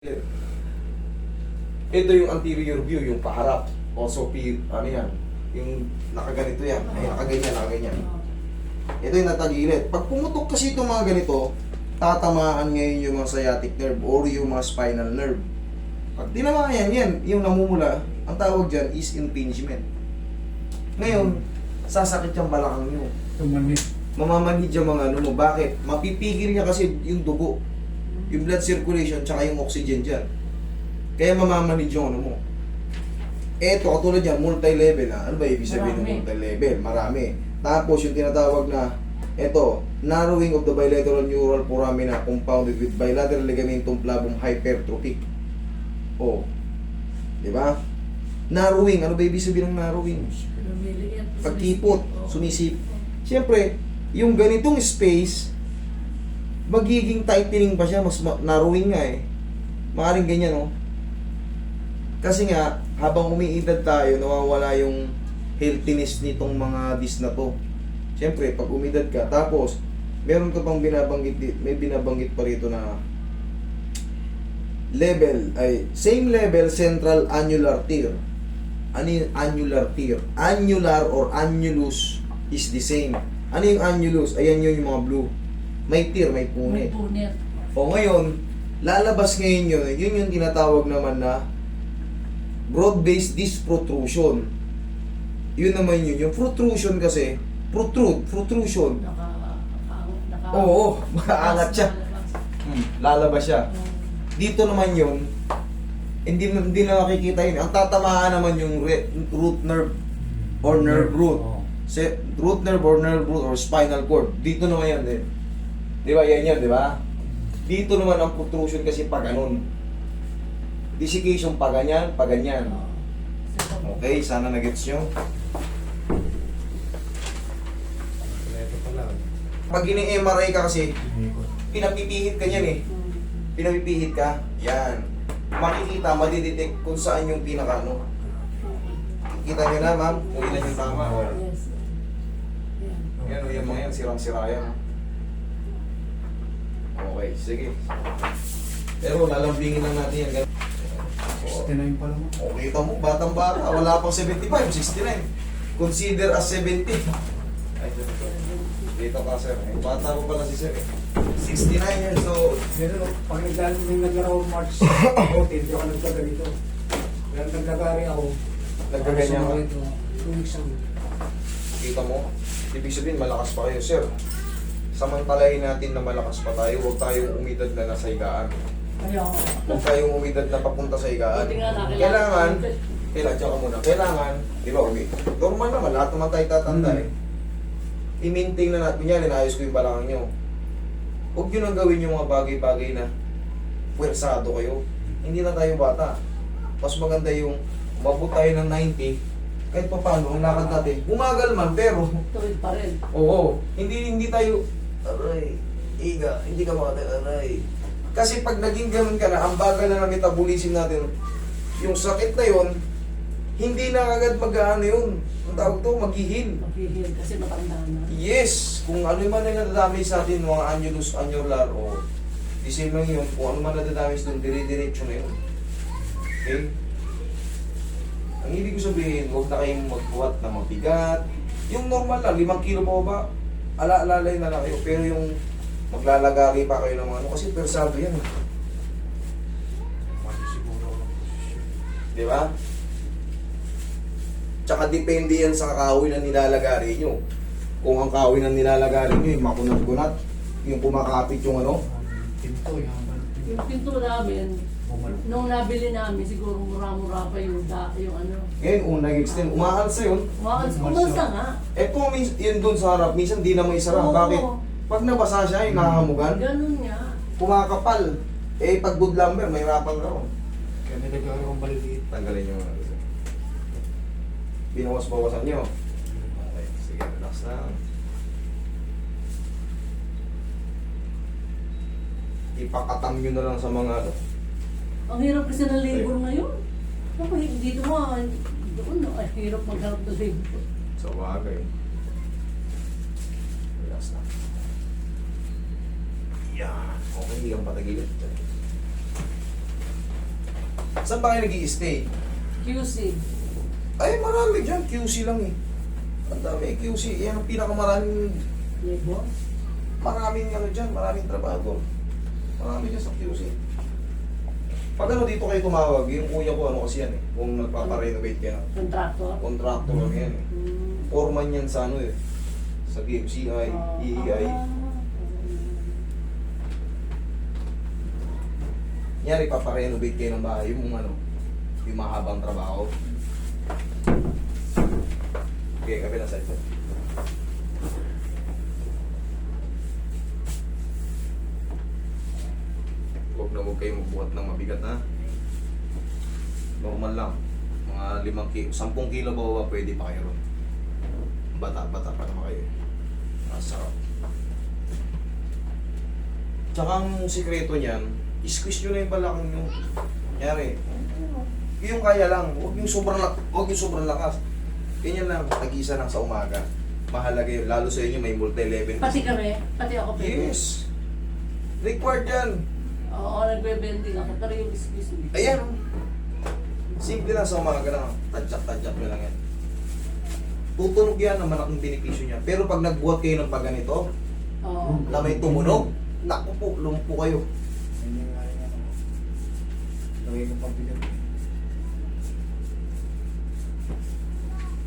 Ito yung anterior view, yung paharap. Also, ano yan, yung nakaganito yan. Ay, nakaganyan. Ito yung natagilid. Pag pumutok kasi itong mga ganito, tatamaan ngayon yung mga sciatic nerve or yung mga spinal nerve. Pag tinamaan yan, yung namumula, ang tawag dyan is impingement. Ngayon, sasakit yung balakang nyo. Mamamanhid yung mga ano mo. Bakit? Mapipigil niya kasi yung dugo, yung blood circulation, tsaka yung oxygen dyan. Kaya mamamanhid yung ano mo. Eto, katulad yan, multi-level. Ano ba ibig sabihin ng multi-level? Marami. Tapos yung tinatawag na, eto, narrowing of the bilateral neural foramina compounded with bilateral ligamentum flavum hypertrophic. Oh. Di ba? Narrowing. Ano ba ibig sabihin ng narrowing? Pagkipot, sumisip. Siyempre, yung ganitong space, magiging tightening pa siya, mas narrowing nga eh. Maaaring ganyan, no? Kasi nga, habang umiidad tayo, nawawala yung healthiness nitong mga disc na to. Siyempre, pag umidad ka, tapos, meron ka pang binabanggit, may binabanggit pa rito na level, ay, same level, central annular tear. Ano yung annular tear? Annular or annulus is the same. Ano yung annulus? Ayan yun yung mga blue. May tear, may punit. O ngayon, lalabas ngayon yun, yun yung tinatawag naman na broad-based disc protrusion. Yun naman yun. Yung protrusion kasi, protrusion. Oo, makaangat siya. Lalabas siya. Dito naman yun, hindi na makikita yun. Ang tatamaan naman yung root nerve or nerve root. Root nerve or nerve root or spinal cord. Dito naman yan din. Di ba? Yan, di ba? Dito naman ang protrusion kasi pa ganun. Desiccation pa ganyan, pa ganyan. Okay, sana nagets nyo. Pag ini-MRI ka kasi, pinapipihit ka yan eh. Pinapipihit ka, yan. Makikita, madidetect kung saan yung pinaka-ano. Kita nyo na, ma'am, kung ilan yung tama. Yan, yung mga yan, sirang-sira yan. Okay, sige. Pero lalambingin lang natin yan. 69 pa lang. O, kita mo, batang-bata, wala pang 75, 69. Consider as 70. Ay, dito ka, sir. Bata ko pala si sir. 69 years old. Pero pag naglaro March 14, hindi ako nagkaganito. Pero nagkagari ako. Nagkaganyan ka? 2 weeks ago. Kita mo, ibig sabihin malakas pa kayo, sir. Samantalahin natin na malakas pa tayo, huwag tayong umidad na nasa higaan. Huwag tayong umidad na papunta sa higaan. Kailangan, di ba, normal naman, lahat naman tayo tatanda eh. I-maintain na natin yan, inayos ko yung balakang nyo. Huwag nyo nang gawin yung mga bagay-bagay na puwersado kayo. Hindi na tayo bata. Mas maganda yung umabot tayo ng 90, kahit pa paano, ang lakad natin, bumagal man, pero tuwid pa rin. Oo, hindi tayo, aray, iga, hindi ka makatay, aray. Kasi pag naging ganun ka na, ang bagal na ng metabolism natin, yung sakit na yun, hindi na agad mag-ano yun. Ang tawag to, mag-heal. Mag-heal kasi matanda na. Yes, kung ano man na nadadamage sa atin, mga annulus, annular, o the same lang yun, kung ano man nadadamage doon, dire-diretso na yun. Okay? Ang ibig ko sabihin, huwag na kayong magbuhat na mabigat. Yung normal lang, 5 kilo pa ba? Ala-alalay na lang kayo. Pero yung maglalagari pa kayo ng mga ano, kasi persado yan. Di ba? Tsaka depende yan sa kahoy na nilalagari nyo. Kung ang kahoy na nilalagari nyo, yung makunat-kunat, yung kumakapit yung ano. Pinto, Yung pinto namin, nung nabili namin, siguro mura-mura pa yung ano. Ngayon, kung nag-extend, umaalsa yun. Umalsa nga. Eto, yun dun sa harap, minsan di na may isara. Oo. Bakit? Pag nabasa siya, yung nakahamugan, Ganun nga. kumakapal. Eh, pag good lumber, may rapang ka ron. Kaya nilagay akong maliliit. Tanggalin nyo mga gusto. Binawas-bawasan nyo. Okay, sige, relax lang. Ipakatam nyo na lang sa mga ano. Ang hirap kasi ng labor ngayon. Ako, dito mo, doon, ay hirap magharap ng labor. Sa bagay. Relax lang. Yan. Okay, hindi kang patagilid. Saan ba kayo nag-i-stay? QC. Ay, marami dyan. QC lang eh. Ang dami QC. Yan ang pinakamaraming, Labor. maraming ano dyan, maraming trabaho. Marami dyan sa QC. Pag ano dito kayo tumawag, yung kuya ko ano kasi yan eh. Kung nagpaparenovate ka na. Contractor. Contractor lang yan eh. Foreman yan sa ano eh. Sa PMCI, EEI. Yan, ipaparenovate kayo ng bahay, yung ano, yung mahabang trabaho. Okay, kabilang side po. Huwag kayo magbuhat ng mabigat na. Normal lang. Mga 5 kilo, 10 kilo ba pwede pa kayo ron. Bata-bata pa naman kayo. Masarap. Tsaka ang sikreto niyan, squeeze nyo na yung balakang nyo. Nyari, yung kaya lang, huwag yung sobrang lakas. Ganyan lang, tag-isa lang sa umaga. Mahalaga yun, lalo sa inyo may multi-level. Pati kami. Pati ako pwede. Yes! Required yan. Oo, nagbe-bending ako. Pero yung squeeze. Ayan. Simple lang sa umaga lang. Tadyak-tadyak nyo lang yan. Tutunog yan ang malaking benepisyo niya. Pero pag nagbuhat kayo ng pagganito, Oo. na may tumunog, naku po, lumpo kayo. Hindi nga rin ano. Lagay ko pang bigat.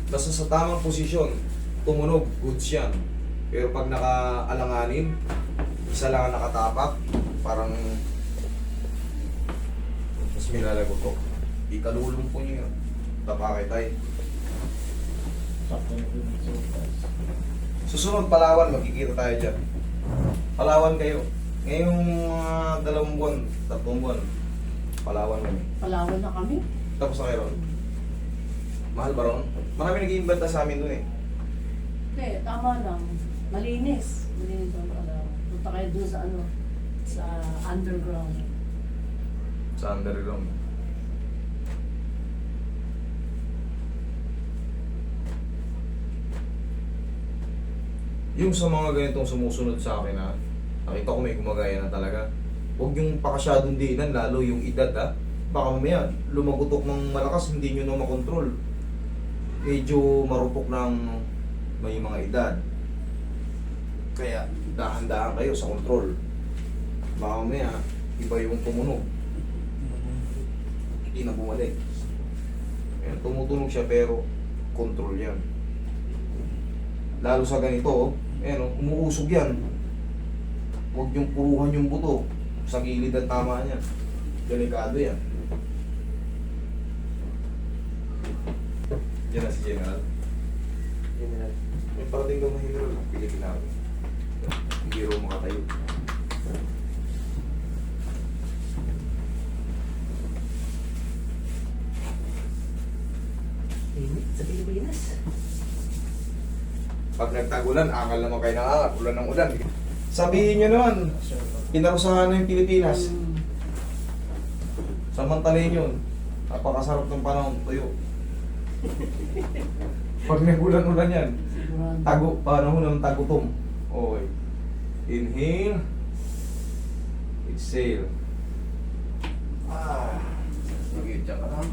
Basta sa tamang posisyon, tumunog, goods yan. Pero pag nakaalanganin, isa lang ang nakatapak, parang mas milalagot ko. Ikalulumpo nyo yun. Tapakay tayo. Sakto na ito. Susunod, Palawan, magkikita tayo dyan. Palawan kayo. Ngayong mga 2 buwan, 3 buwan, Palawan kami. Palawan na kami. Tapos na kayo ron. Mahal ba ron? Marami nag-iimbenta sa amin dun eh. Okay, tama lang. Malinis. Malinis ang Palawan. Punta kayo doon sa ano, sa underground. Sa underground. Yung sa mga ganitong sumusunod sa akin ha, nakita ko may gumagaya na talaga. Huwag yung pakasyadong diinan, lalo yung edad ha. Baka mamaya, lumagutok ng malakas, hindi nyo na makontrol. Medyo marupok ng may mga edad. Kaya, dahan-dahan kayo sa control. Baka mamaya, iba yung tumunog. Hindi na bumalik. Ayan, tumutunog siya pero control yan. Lalo sa ganito, ayan, umuusog yan. Huwag yung puruhan yung buto. Sa gilid at tama niya. Delikado yan. Yan na si General. General. May parating daw na General. Pilipinado. Hindi raw makatayo. Sa Pilipinas. Pag nagtagulan, akal naman kayo ng angat. Ulan ng ulan. Sabihin nyo naman, pinarusahan na yung Pilipinas. Samantalin yun. Napakasarap ng panahon. Tuyo. Pag nagulan-ulan yan, Sigurado. panahon ng tagutom. Okay. Inhale. Exhale. Sige, dyan ka lang.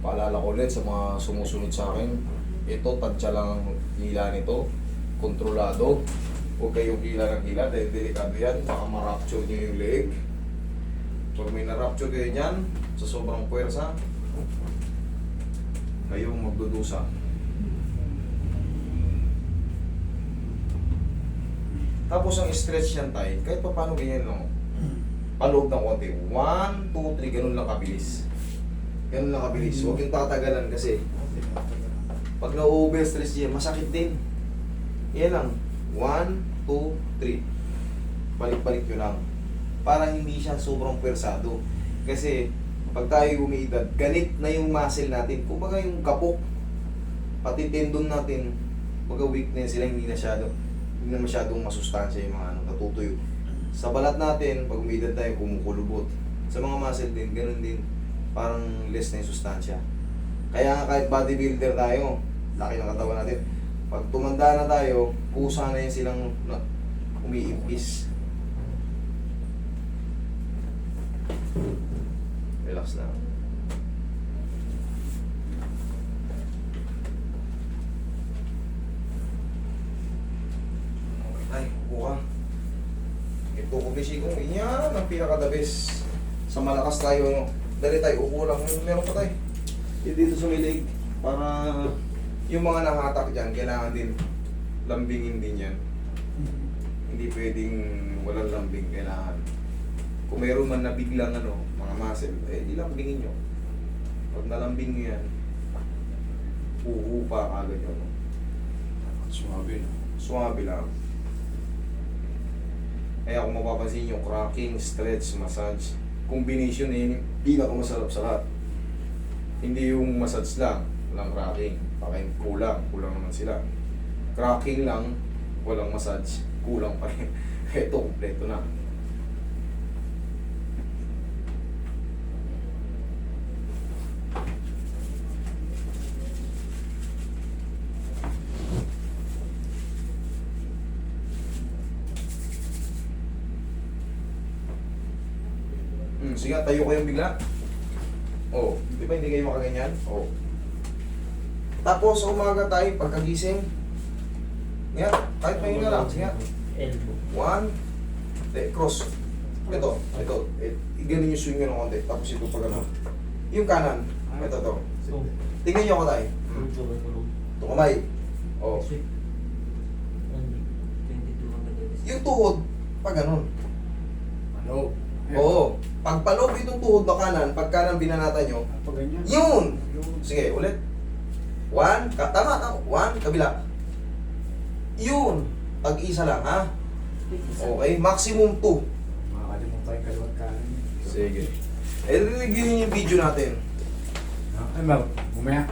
Paalala ko ulit sa mga sumusunod sa akin, ito, tansya lang ang hila nito, kontrolado. Huwag kayong hila ng hila dahil delikado yan, baka ma-rupture nyo yung leg. Pag may na-rupture kayo dyan, sa sobrang puwersa, kayong magdudusa. Tapos ang stretch yan tayo, kahit pa paano ganyan lang. Paloob ng konti. 1, 2, 3, ganun lang kabilis. Ganun lang kabilis. Huwag yung tatagalan kasi pag na-overstress niya, masakit din. Yan lang. 1, 2, 3. Balik-balik nyo lang. Para hindi siya sobrang pwersado. Kasi pag tayo umiidad, ganit na yung muscle natin. Kumbaga yung kapok, pati tendon natin, kumbaga weakness sila, hindi na masyadong masustansya yung mga natutuyo. Sa balat natin, pag umiidad tayo, kumukulubot. Sa mga muscle din, ganun din. Parang less na yung sustansya. Kaya nga kahit bodybuilder tayo, laki ng katawan natin, pag tumanda na tayo, kusa na yan silang umiimpis. Relax lang. Okay tayo, upo ka. Ito ko bisi ko, yan ang pinaka-the best. Sa malakas tayo, no? Dali tayo, upo lang. Meron pa tayo. Dito sumilig para yung mga nakatak dyan, kailangan din lambingin din yan. Hindi pwedeng walang lambing, kailangan. Kung mayroon man na biglang ano, mga muscle, eh di lambingin nyo. Pag nalambing nyo yan, uupa agad yun. No? Sumabi, no? Suwabe lang. Kaya kung mapapansin nyo, cracking, stretch, massage, combination eh, yung pinakamasarap sa lahat. Hindi yung massage lang, walang cracking. Pakain kulang naman sila. Cracking lang, walang massage, kulang pa rin. Ito, kompleto na. Sige, tayo kayong bigla. Oh, di ba hindi kayo makaganyan? Oh. Tapos sa umaga tayo, pagkagising, nga, kahit mahinga lang, sige. Elbow. One, cross. Ito. Iganin yung swing nyo ng konti. Tapos ito pa gano'n. Yung kanan, ito to. So, Tingnan nyo ako tayo. tulog. Ito kamay. Oh. 22 ang gagawin. Yung tuhod, pa gano'n. Ano? Oo. Pag paloob itong tuhod na kanan, pag kanan binanata nyo, Pag ganyan. yun! Yun. Sige, ulit. One, tama. One, kabila. Yun. Tag-isa lang, ha? Okay, maximum 2. Makakalimutan yung kaliwat kanan. Sige. Eh, riligyan yung video natin. Ay, Mel, bumaya.